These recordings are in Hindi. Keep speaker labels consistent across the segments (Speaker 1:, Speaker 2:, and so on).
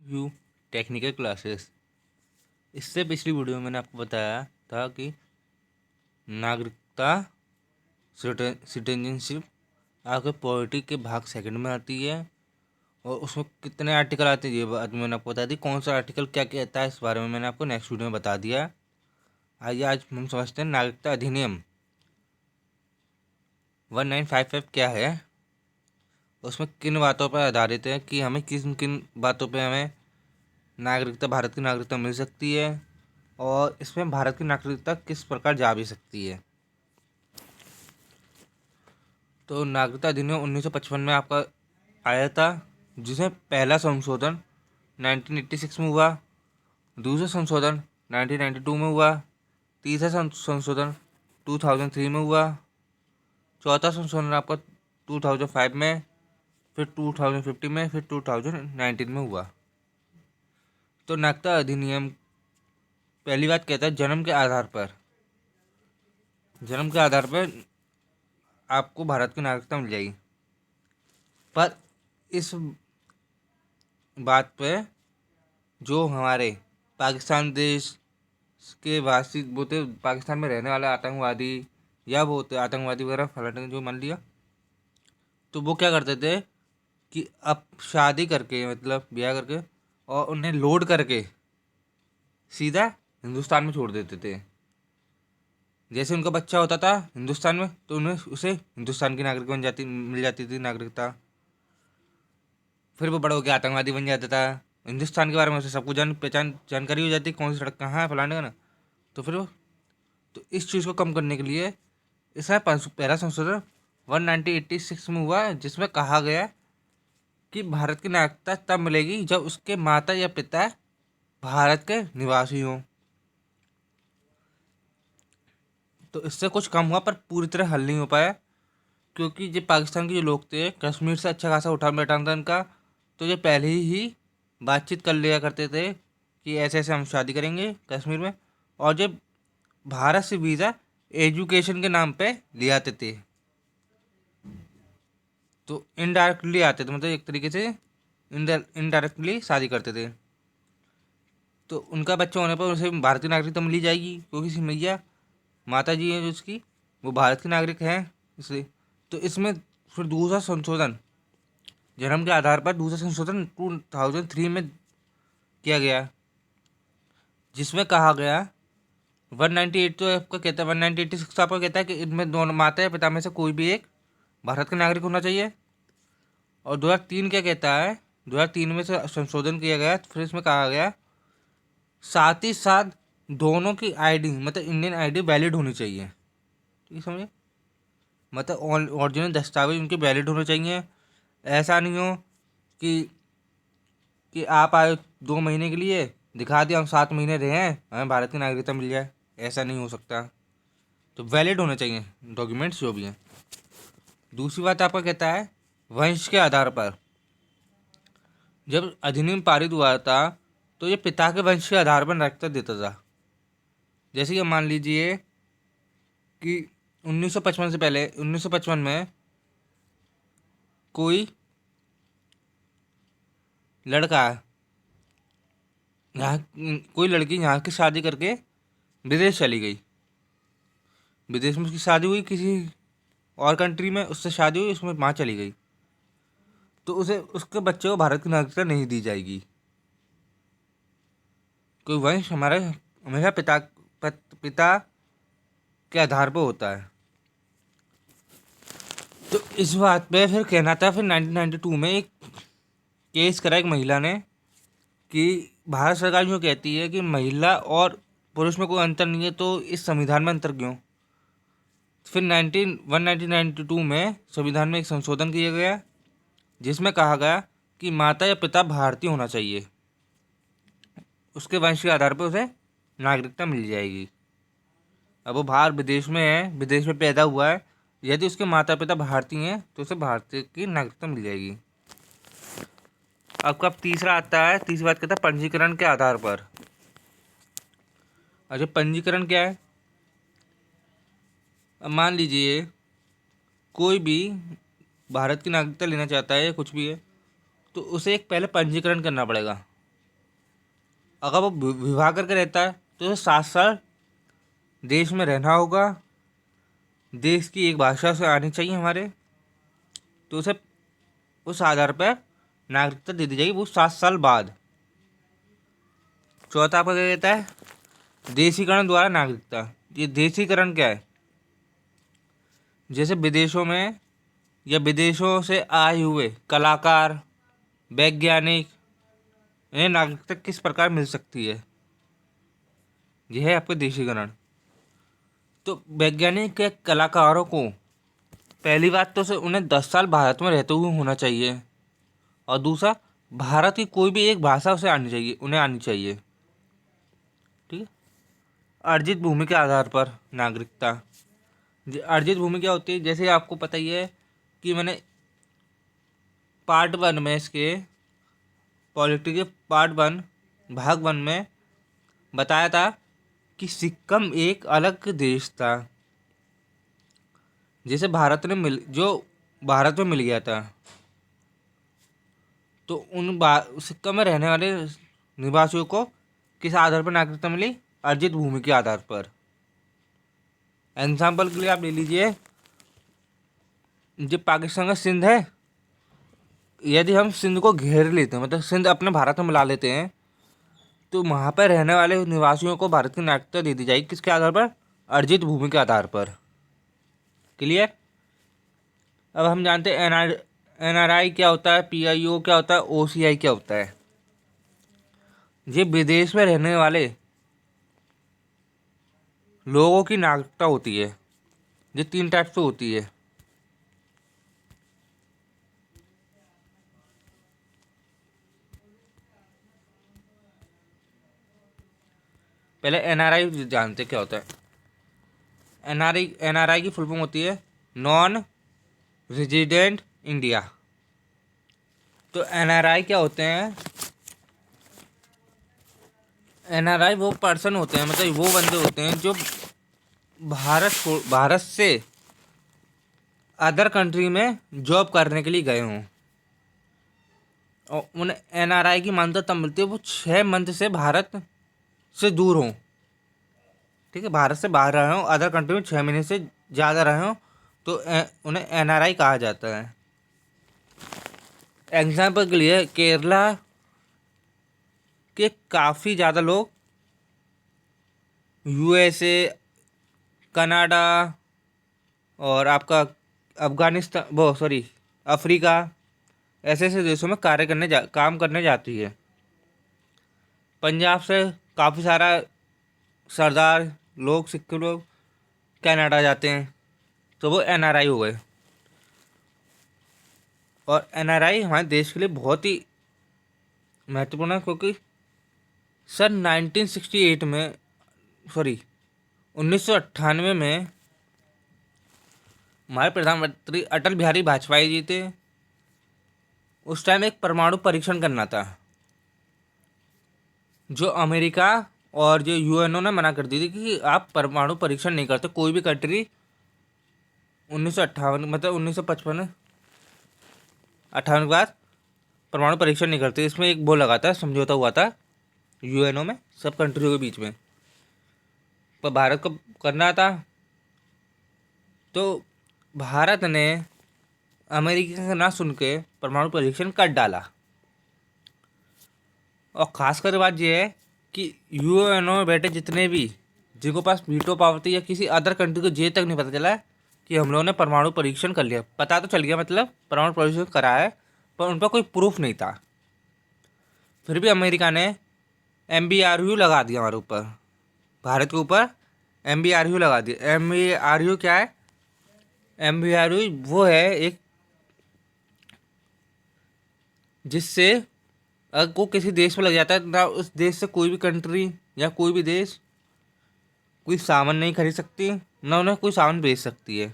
Speaker 1: You technical classes. इससे पिछली वीडियो में मैंने आपको बताया था कि नागरिकता सिटीजनशिप आपके पॉलिटी के भाग सेकंड में आती है और उसमें कितने आर्टिकल आते हैं ये बात मैंने आपको बता दी। कौन सा आर्टिकल क्या कहता है इस बारे में मैंने आपको नेक्स्ट वीडियो में बता दिया। आइए आज हम समझते हैं नागरिकता अधिनियम 1955 क्या है, उसमें किन बातों पर आधारित है कि हमें किन किन बातों पे हमें नागरिकता भारत की नागरिकता मिल सकती है और इसमें भारत की नागरिकता किस प्रकार जा भी सकती है। तो नागरिकता अधिनियम 1955 में आपका आया था, जिसमें पहला संशोधन 1986 में हुआ, दूसरा संशोधन 1992 में हुआ, तीसरा संशोधन 2003 में हुआ, चौथा संशोधन आपका 2005 में, फिर 2015 में, फिर 2019 में हुआ। तो नागरिकता अधिनियम पहली बात कहता है जन्म के आधार पर आपको भारत की नागरिकता मिल जाएगी। पर इस बात पे जो हमारे पाकिस्तान देश के वासी बोलते पाकिस्तान में रहने वाले आतंकवादी या बोलते आतंकवादी वगैरह फलाने जो मान लिया, तो वो क्या करते थे कि अब शादी करके मतलब ब्याह करके और उन्हें लोड करके सीधा हिंदुस्तान में छोड़ देते थे। जैसे उनका बच्चा होता था हिंदुस्तान में तो उन्हें उसे हिंदुस्तान की नागरिक मिल जाती थी नागरिकता। फिर वो बड़ा होकर आतंकवादी बन जाता था। हिंदुस्तान के बारे में उसे सब कुछ जानकारी हो जाती कौन सी सड़क कहाँ है फलाने का ना। तो फिर वो तो इस चीज़ को कम करने के लिए इसका पहला संशोधन 1986 में हुआ, जिसमें कहा गया कि भारत की नागरिकता तब मिलेगी जब उसके माता या पिता भारत के निवासी हों। तो इससे कुछ कम हुआ पर पूरी तरह हल नहीं हो पाया, क्योंकि जो पाकिस्तान के जो लोग थे कश्मीर से अच्छा खासा उठान बैठान था इनका, तो ये पहले ही बातचीत कर लिया करते थे कि ऐसे ऐसे हम शादी करेंगे कश्मीर में, और जब भारत से वीज़ा एजुकेशन के नाम पे ले आते थे तो इनडायरेक्टली आते थे, मतलब एक तरीके से इनडायरेक्टली शादी करते थे। तो उनका बच्चा होने पर उसे भारतीय नागरिकता मिली जाएगी, क्योंकि मैया माता जी है जो उसकी वो भारत की नागरिक हैं इसलिए। तो इसमें फिर दूसरा संशोधन जन्म के आधार पर दूसरा संशोधन 2003 में किया गया, जिसमें कहा गया 198 तो आपका कहता है 196 आपका कहता है कि इनमें दोनों माता या पिता में से कोई भी एक भारत का नागरिक होना चाहिए। और 2003 क्या कहता है, 2003 में से संशोधन किया गया, फिर इसमें कहा गया साथ ही साथ दोनों की आईडी मतलब इंडियन आईडी वैलिड होनी चाहिए। ठीक समझे, मतलब ओरिजिनल दस्तावेज उनके वैलिड होने चाहिए। ऐसा नहीं हो कि आप आए 2 महीने के लिए दिखा दिया हम 7 महीने रहे हैं हमें भारत की नागरिकता मिल जाए, ऐसा नहीं हो सकता। तो वैलिड होने चाहिए डॉक्यूमेंट्स जो भी हैं। दूसरी बात आपका कहता है वंश के आधार पर। जब अधिनियम पारित हुआ था तो ये पिता के वंश के आधार पर नागरिकता देता था। जैसे कि मान लीजिए कि 1955 से पहले 1955 में कोई लड़का यहाँ कोई लड़की यहाँ की शादी करके विदेश चली गई, विदेश में उसकी शादी हुई किसी और कंट्री में, उससे शादी हुई उसमें माँ चली गई, तो उसे उसके बच्चे को भारत की नागरिकता नहीं दी जाएगी। कोई वंश हमारे हमेशा पिता के आधार पर होता है। तो इस बात पे फिर कहना था, फिर 1992 में एक केस करा एक महिला ने कि भारत सरकार यूँ कहती है कि महिला और पुरुष में कोई अंतर नहीं है, तो इस संविधान में अंतर क्यों। फिर 1992 में संविधान में एक संशोधन किया गया, जिसमें कहा गया कि माता या पिता भारतीय होना चाहिए, उसके वंश के आधार पर उसे नागरिकता मिल जाएगी। अब वो बाहर विदेश में है, विदेश में पैदा हुआ है, यदि उसके माता पिता भारतीय हैं तो उसे भारतीय की नागरिकता मिल जाएगी। अब तीसरा आता है, तीसरी बात कहता है पंजीकरण के आधार पर। अच्छा, पंजीकरण क्या है। अब मान लीजिए कोई भी भारत की नागरिकता लेना चाहता है या कुछ भी है, तो उसे एक पहले पंजीकरण करना पड़ेगा। अगर वो विवाह करके रहता है तो उसे 7 साल देश में रहना होगा, देश की एक भाषा से आनी चाहिए हमारे, तो उसे उस आधार पर नागरिकता दे दी जाएगी वो 7 साल बाद। चौथा आपका क्या कहता है, देशीकरण द्वारा नागरिकता। ये देशीकरण क्या है, जैसे विदेशों में या विदेशों से आए हुए कलाकार, वैज्ञानिक, इन्हें नागरिकता किस प्रकार मिल सकती है, यह है आपका देशीकरण। तो वैज्ञानिक के कलाकारों को पहली बात तो से उन्हें 10 साल भारत में रहते हुए होना चाहिए, और दूसरा भारत की कोई भी एक भाषा उसे आनी चाहिए, उन्हें आनी चाहिए। ठीक है। अर्जित भूमि के आधार पर नागरिकता। अर्जित भूमि क्या होती है, जैसे आपको पता ही है कि मैंने पार्ट 1 में इसके पॉलिटी के पार्ट 1 भाग 1 में बताया था कि सिक्किम एक अलग देश था जिसे भारत ने मिल जो भारत में मिल गया था। तो सिक्किम में रहने वाले निवासियों को किस आधार पर नागरिकता मिली, अर्जित भूमि के आधार पर। एग्जाम्पल के लिए आप ले लीजिए, जो पाकिस्तान का सिंध है, यदि हम सिंध को घेर लेते हैं, मतलब सिंध अपने भारत में मिला लेते हैं, तो वहाँ पर रहने वाले निवासियों को भारत की नागरिकता दे दी जाएगी, किसके आधार पर, अर्जित भूमि के आधार पर। क्लियर। अब हम जानते हैं NRI क्या होता है, PIO क्या होता है, OCI क्या होता है। ये विदेश में रहने वाले लोगों की नागरिकता होती है, ये 3 टाइप से होती है। पहले NRI जानते क्या होता है। NRI की फुल फॉर्म होती है नॉन रेजिडेंट इंडिया। तो NRI क्या होते हैं, NRI वो पर्सन होते हैं, मतलब वो बंदे होते हैं जो भारत से अदर कंट्री में जॉब करने के लिए गए हों, और उन्हें NRI की मान्यता तब मिलती है वो 6 मंथ से भारत से दूर हों। ठीक है, भारत से बाहर रहे हों, अदर कंट्री में 6 महीने से ज़्यादा रहे हों, तो उन्हें NRI कहा जाता है। एग्जाम्पल के लिए केरला के काफ़ी ज़्यादा लोग USA, कनाडा और आपका अफ़गानिस्तान, वो सॉरी अफ्रीका, ऐसे ऐसे देशों में काम करने जाती है। पंजाब से काफ़ी सारा सरदार लोग, सिख लोग कनाडा जाते हैं, तो वो NRI हो गए। और NRI हमारे देश के लिए बहुत ही महत्वपूर्ण है, क्योंकि सन 1968 में, सॉरी 1998 में हमारे प्रधानमंत्री अटल बिहारी वाजपेयी जी थे। उस टाइम एक परमाणु परीक्षण करना था, जो अमेरिका और जो UNO ने मना कर दी थी कि आप परमाणु परीक्षण नहीं करते, कोई भी कंट्री 1958 मतलब 1955 58 के बाद परमाणु परीक्षण नहीं करते। इसमें एक वो लगा था, समझौता हुआ था UNO में सब कंट्रियों के बीच में, पर भारत को करना था, तो भारत ने अमेरिका का ना सुन के परमाणु परीक्षण कर डाला। और ख़ासकर बात यह है कि UNO में बैठे जितने भी, जिनके पास वीटो पावर थी, या किसी अदर कंट्री को ये तक नहीं पता चला कि हम लोगों ने परमाणु परीक्षण कर लिया। पता तो चल गया, मतलब परमाणु परीक्षण करा है, पर उन पर कोई प्रूफ नहीं था। फिर भी अमेरिका ने MBRU लगा दिया हमारे ऊपर, भारत के ऊपर MBRU लगा दिया। MBRU क्या है, MBRU वो है एक, जिससे अगर को किसी देश में लग जाता है ना, उस देश से कोई भी कंट्री या कोई भी देश कोई सामान नहीं खरीद सकती, ना उन्हें कोई सामान बेच सकती है।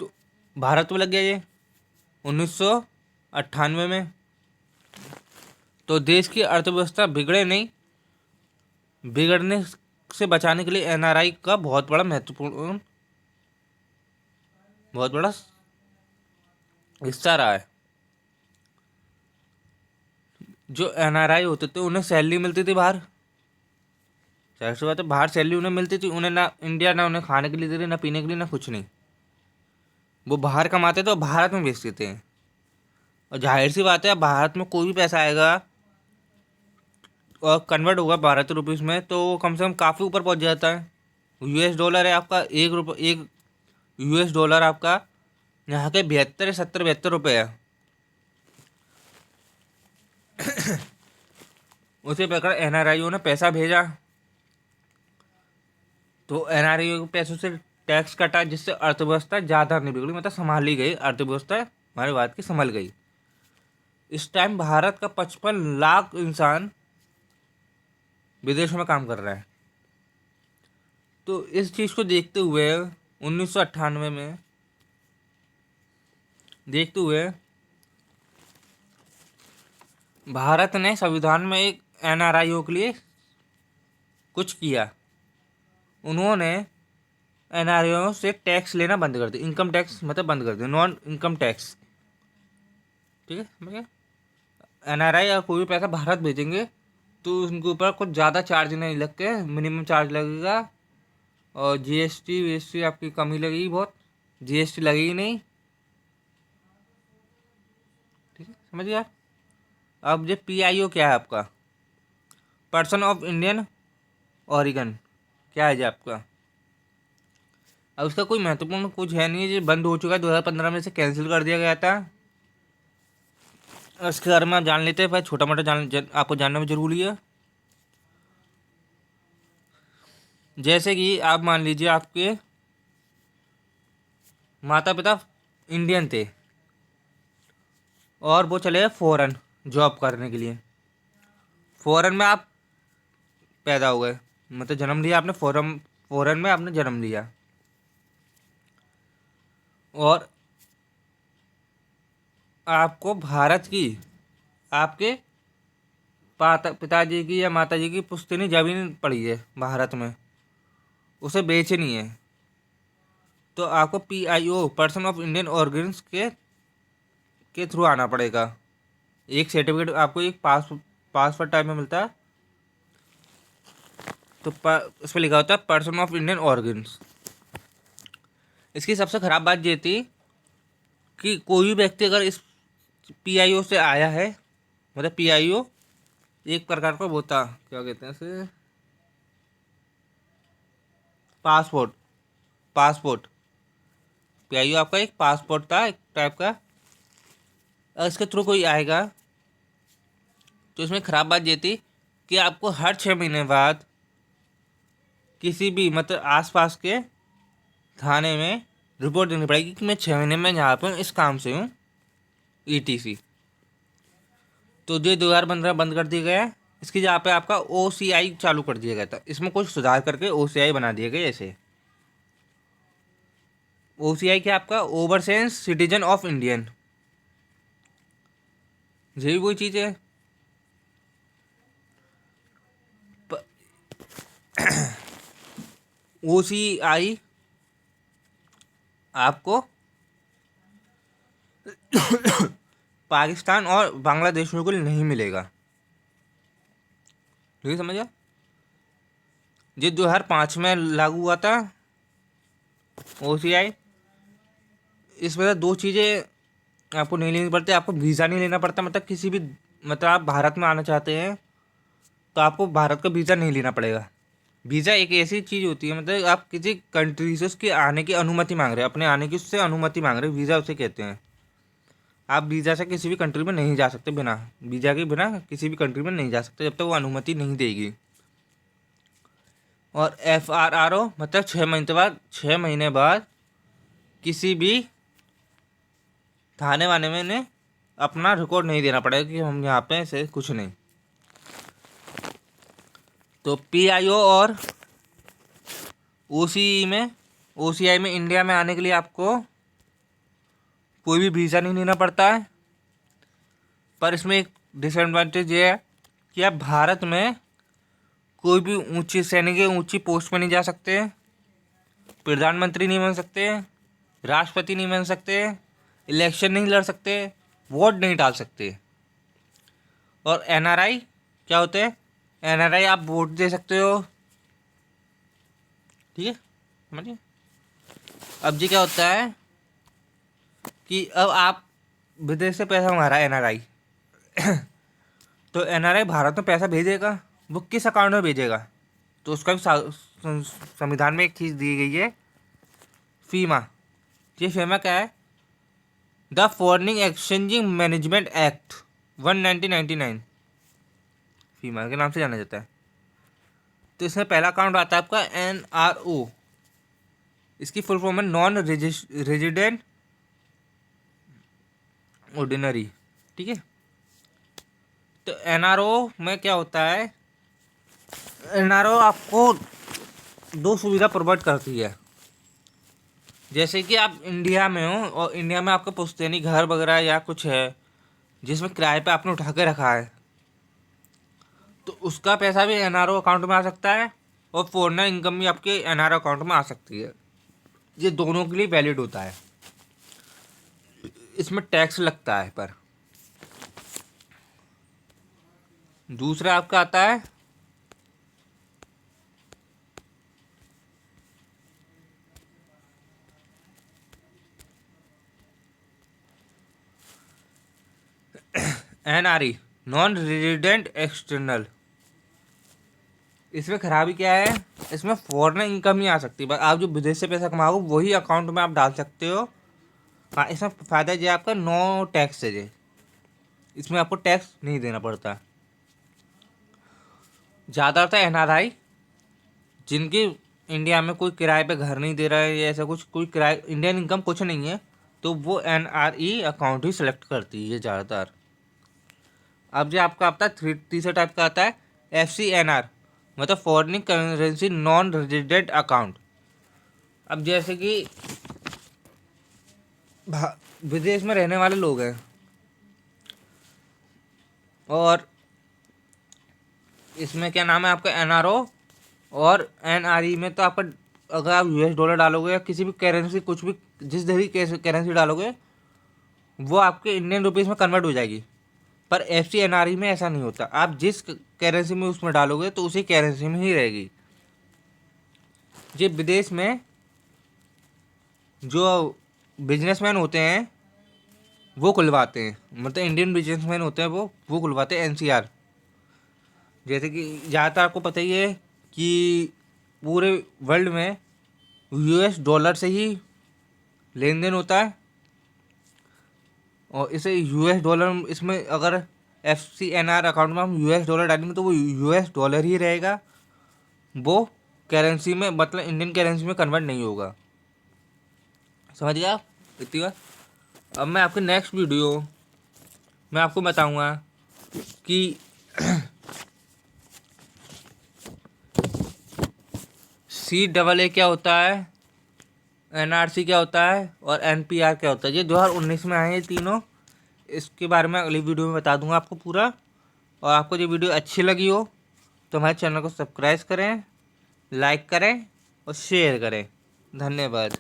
Speaker 1: तो भारत में लग गया ये 1998 में। तो देश की अर्थव्यवस्था बिगड़े नहीं, बिगड़ने से बचाने के लिए NRI का बहुत बड़ा महत्वपूर्ण, बहुत बड़ा हिस्सा रहा है। जो एनआरआई होते थे उन्हें सैलरी मिलती थी बाहर। जाहिर सी बात है, बाहर सैलरी उन्हें मिलती थी, उन्हें ना इंडिया ना उन्हें खाने के लिए दे रही, ना पीने के लिए, ना कुछ नहीं। वो बाहर कमाते थे और भारत में बेचते थे। और जाहिर सी बात है, अब भारत में कोई भी पैसा आएगा और कन्वर्ट होगा भारतीय रुपीज़ में, तो वो कम से कम काफ़ी ऊपर पहुंच जाता है। यूएस डॉलर है आपका, एक यूएस डॉलर आपका यहाँ के 72 या 72 है। उसी प्रकार एनआरआईओ ने पैसा भेजा, तो एनआरआईओ के पैसों से टैक्स कटा, जिससे अर्थव्यवस्था ज़्यादा नहीं बिगड़ी, मतलब संभाली गई अर्थव्यवस्था, हमारे भारत की संभल गई। इस टाइम भारत का 55 लाख इंसान विदेशों में काम कर रहा है। तो इस चीज़ को देखते हुए 1998 में देखते हुए भारत ने संविधान में एक एनआरआईओ के लिए कुछ किया। उन्होंने एनआरआईओ से टैक्स लेना बंद कर दिया, इनकम टैक्स मतलब बंद कर दिया, नॉन इनकम टैक्स। ठीक है, समझ गए। एनआरआई या कोई भी पैसा भारत भेजेंगे तो उनके ऊपर कुछ ज़्यादा चार्ज नहीं लग के, मिनिमम चार्ज लगेगा, और जीएसटी वीएसटी आपकी कमी लगेगी बहुत, जीएसटी लगेगी नहीं। ठीक है, समझ गया। अब ये पीआईओ क्या है आपका, पर्सन ऑफ इंडियन ओरिजिन, क्या है जी आपका। अब उसका कोई महत्वपूर्ण कुछ है नहीं है, ये बंद हो चुका है, 2015 में से कैंसिल कर दिया गया था। इसके बारे में आप जान लेते हैं भाई, छोटा मोटा आपको जानना भी जरूरी है। जैसे कि आप मान लीजिए आपके माता पिता इंडियन थे और वो चले गए फॉरेन जॉब करने के लिए। फॉरेन में आप पैदा हो गए, मतलब जन्म लिया आपने, फॉरेन फॉरेन में आपने जन्म लिया, और आपको भारत की आपके पिताजी की या माताजी की पुश्तैनी जमीन पड़ी है भारत में, उसे बेचनी है, तो आपको PIO person of Indian organs के थ्रू आना पड़ेगा। एक सर्टिफिकेट आपको एक पासपोर्ट टाइप में मिलता है, तो उस पर लिखा होता है पर्सन ऑफ इंडियन ऑर्गन्स। इसकी सबसे ख़राब बात ये थी कि कोई भी व्यक्ति अगर इस पीआईओ से आया है, मतलब पीआईओ एक प्रकार का वो था, क्या कहते हैं इसे, पासपोर्ट। पासपोर्ट पीआईओ आपका एक पासपोर्ट था, एक टाइप का। अगर इसके थ्रू कोई आएगा तो इसमें ख़राब बात ये थी कि आपको हर 6 महीने बाद किसी भी मतलब आसपास के थाने में रिपोर्ट देनी पड़ेगी कि मैं 6 महीने में यहाँ पे हूँ, इस काम से हूँ, ईटीसी। तो जो 2015 बंद कर दिया गया है, इसकी जगह पे आपका ओसीआई चालू कर दिया गया था, इसमें कुछ सुधार करके ओसीआई बना दिया गया। ऐसे ओसीआई क्या आपका, ओवरसेस सिटीजन ऑफ इंडियन, यही वही चीज़ है। ओसीआई आपको पाकिस्तान और बांग्लादेश में को नहीं मिलेगा। ठीक है, समझा। ये 2005 में लागू हुआ था ओसीआई। इस वजह दो चीज़ें आपको नहीं लेनी पड़ती, आपको वीज़ा नहीं लेना पड़ता, मतलब किसी भी मतलब आप भारत में आना चाहते हैं तो आपको भारत का वीज़ा नहीं लेना पड़ेगा। वीज़ा एक ऐसी चीज़ होती है, मतलब आप किसी कंट्री से उसके आने की अनुमति मांग रहे हैं, अपने आने की उससे अनुमति मांग रहे हैं, वीज़ा उसे कहते हैं। आप वीज़ा से किसी भी कंट्री में नहीं जा सकते, बिना वीज़ा के बिना किसी भी कंट्री में नहीं जा सकते जब तक वो अनुमति नहीं देगी। और FRRO मतलब 6 महीने बाद किसी भी थाने वाने में ने अपना रिकॉर्ड नहीं देना पड़ेगा कि हम यहाँ पे से कुछ नहीं। तो पीआईओ और ओसीआई में इंडिया में आने के लिए आपको कोई भी वीज़ा नहीं लेना पड़ता है। पर इसमें एक डिसएडवांटेज ये है कि आप भारत में कोई भी ऊंची सैनिक ऊंची पोस्ट पर नहीं जा सकते, प्रधानमंत्री नहीं बन सकते, राष्ट्रपति नहीं बन सकते, इलेक्शन नहीं लड़ सकते, वोट नहीं डाल सकते। और NRI क्या होते हैं? NRI आप वोट दे सकते हो, ठीक है, समझिए। अब जी क्या होता है कि अब आप विदेश से पैसा मंगा रहा है NRI, तो NRI भारत में पैसा भेजेगा, वो किस अकाउंट में भेजेगा? तो उसका भी संविधान में एक चीज़ दी गई है, फीमा। ये फीमा क्या है? The foreign exchanging management act 1999, फीमा के नाम से जाना जाता है। तो इसमें पहला अकाउंट आता है आपका NRO, इसकी फुल फॉर्म है नॉन रेजिडेंट ऑर्डिनरी, ठीक है। तो NRO में क्या होता है? NRO आपको दो सुविधा प्रोवाइड करती है। जैसे कि आप इंडिया में हो और इंडिया में आपका पुश्तैनी घर वगैरह या कुछ है जिसमें किराए पे आपने उठा के रखा है, तो उसका पैसा भी NRO अकाउंट में आ सकता है और फॉरेनर इनकम भी आपके NRO अकाउंट में आ सकती है। ये दोनों के लिए वैलिड होता है। इसमें टैक्स लगता है, पर दूसरा आपका आता है NRE, नॉन रेजिडेंट एक्सटर्नल। इसमें खराबी क्या है? इसमें फॉरेन इनकम ही आ सकती है, बस आप जो विदेश से पैसा कमाओगे वही अकाउंट में आप डाल सकते हो। हाँ, इसमें फ़ायदा ये आपका नो टैक्स है, ये इसमें आपको टैक्स नहीं देना पड़ता। ज़्यादातर NRI जिनकी इंडिया में कोई किराए पे घर नहीं दे रहा है या ऐसा कुछ, कोई किराए इंडियन इनकम कुछ नहीं है, तो वो NRE अकाउंट ही सिलेक्ट करती है ज़्यादातर। अब जो आपका आता है तीसरा टाइप का आता है FCNR, मतलब foreign currency non resident account. अब जैसे कि विदेश में रहने वाले लोग हैं और इसमें क्या नाम है आपका NRO और NRE में, तो आपका अगर आप $US डालोगे या किसी भी करेंसी, कुछ भी जिस तरह की करेंसी डालोगे वो आपके इंडियन रुपीज़ में कन्वर्ट हो जाएगी। पर FCNRE में ऐसा नहीं होता, आप जिस करेंसी में उसमें डालोगे तो उसी करेंसी में ही रहेगी। ये विदेश में जो बिजनेसमैन होते हैं वो खुलवाते हैं, मतलब इंडियन बिजनेसमैन होते हैं वो खुलवाते हैं NCR। जैसे कि ज़्यादातर आपको पता ही है कि पूरे वर्ल्ड में $US से ही लेन देन होता है, और इसे $, इसमें अगर FCNR अकाउंट में हम $US डालेंगे तो वो $US ही रहेगा, वो करेंसी में, मतलब इंडियन करेंसी में कन्वर्ट नहीं होगा। समझ गया आप इतनी बात? अब मैं आपके नेक्स्ट वीडियो में आपको बताऊंगा कि CAA क्या होता है, NRC क्या होता है और NPR क्या होता है। ये 2019 में आए हैं तीनों। इसके बारे में अगली वीडियो में बता दूंगा आपको पूरा। और आपको ये वीडियो अच्छी लगी हो तो हमारे चैनल को सब्सक्राइब करें, लाइक करें और शेयर करें। धन्यवाद।